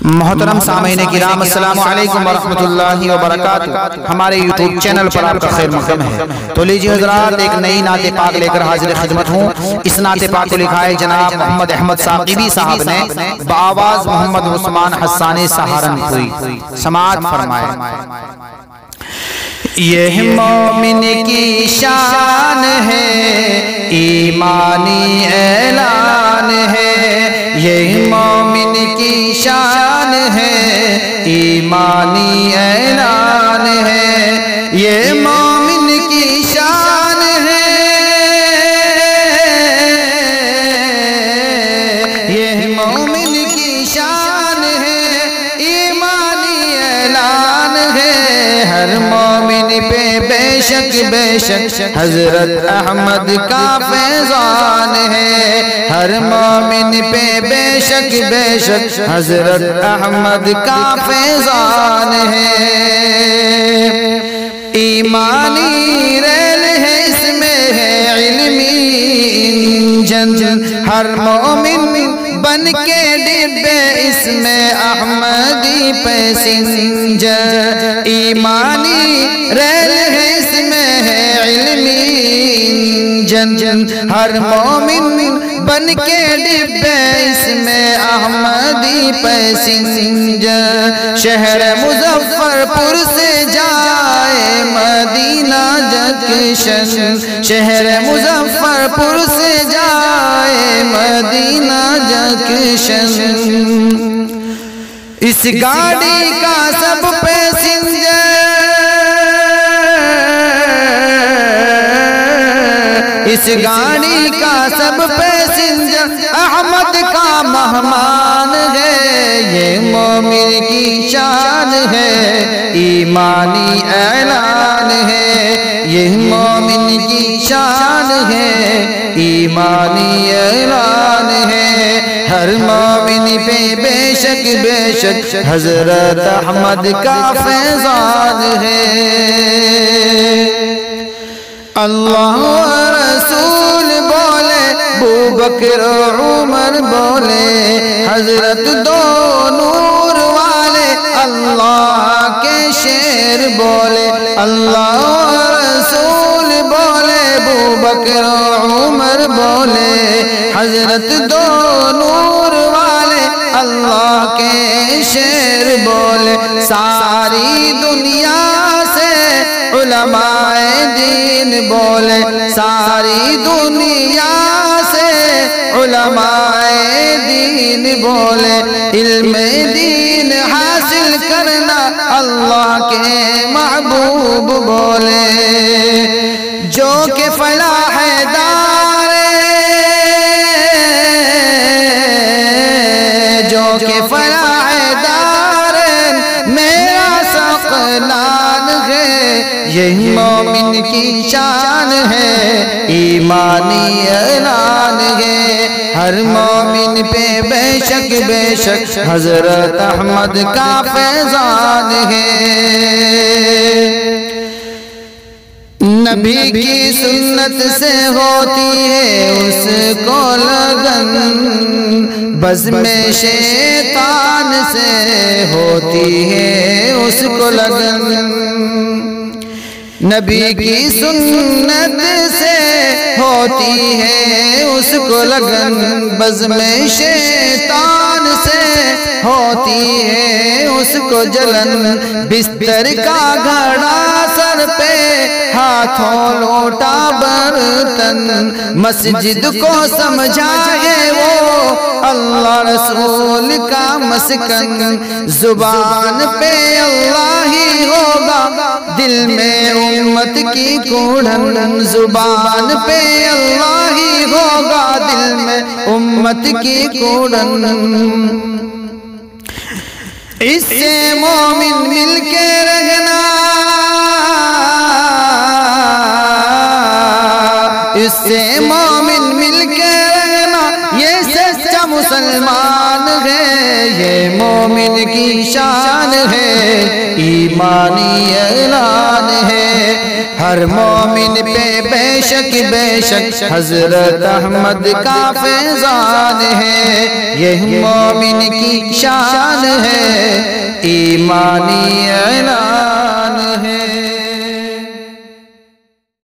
محترم سامعین کرام، السلام علیکم ورحمۃ اللہ وبرکاتہ۔ ہمارے یوٹیوب چینل پر آپ کا خیر مقدم ہے۔ تو لیجیے حضرات، ایک نئی نعت پاک لے کر حاضر خدمت ہوں۔ اس نعت پاک کو لکھا ہے جناب محمد احمد ثاقبی صاحب نے، بآواز محمد عثمان حسانی سہارنپوری۔ سماعت فرمائے۔ یہ مومن کی شان ہے، ایمانی اعلان ہے۔ یہ مومن کی شان ہے، ایمانی اعلان ہے۔ یہ مومن کی شان ہے، یہ مومن کی شان ہے، ایمانی اعلان ہے۔ ہر مومن پہ بے شک حضرت احمد کا فیضان ہے۔ ہر مومن پہ بے شک حضرت احمد کا فیضان ہے۔ ایمانی ریل ہے، اس میں ہے علمی انجن۔ ہر مومن بن کے ڈبے، اس میں احمدی پیسنجر۔ ایمانی ریل ہے، اس میں ہے علمی انجن۔ ہر مومن بن کے ڈبے، اس میں احمدی پیسنجر۔ شہر مظفرپور سے جائے مدینہ جنکشن، شہر مظفرپور سے جائے مدینہ جنکشن۔ اس گاڑی کا سب پیسنجر، اس گاڑی کا سب پیسنجر احمد کا مہمان ہے۔ یہ مومن کی شان ہے، ایمانی اعلان ہے۔ یہ مومن کی شان ہے، ایمانی اعلان ہے۔ ہر مومن پہ بے شک حضرت احمد کا فیضان ہے۔ اللہ رسول بولے، ابوبکر عمر بولے، حضرت دو نور والے اللہ کے شیر بولے۔ اللہ رسول بولے، ابوبکر عمر بولے، حضرت دو نور والے اللہ کے شیر بولے۔ ساری دنیا سے علماء دین بولے، ساری دنیا سے علماء دین بولے۔ علم دین حاصل کرنا اللہ کے محبوب بولے۔ جو کہ فلاح دار، جو کہ فلاح دار میرا ثقلان ہے۔ یہ مومن کی شان ہے، ایمانی اعلان ہے۔ ہر مومن پہ بے شک حضرت احمد کا فیضان ہے۔ نبی کی سنت سے ہوتی ہے اس کو لگن، بزم شیطان سے ہوتی ہے اس کو لگن۔ نبی کی سنت سے ہوتی ہے اس کو لگن، بزم شیطان سے ہوتی ہے اس کو جلن۔ بستر کا گھڑا سر پہ، ہاتھوں لوٹا برتن، مسجد کو سمجھائے وہ اللہ رسول کا مسکن۔ زبان پہ اللہ ہی ہوگا، دل میں امت کی کوڑھن۔ زبان پہ اللہ ہی ہوگا، دل میں امت کی کوڑھن۔ اس سے مومن مل کے رہنا، اس سے مومن مل کے رہنا، یہ سچا مسلمان ہے۔ یہ مومن کی شان ہے، ایمانی اعلان ہے۔ ہر مومن پہ بے شک حضرت احمد کا فیضان ہے، یہ مومن کی شان ہے، ایمانی اعلان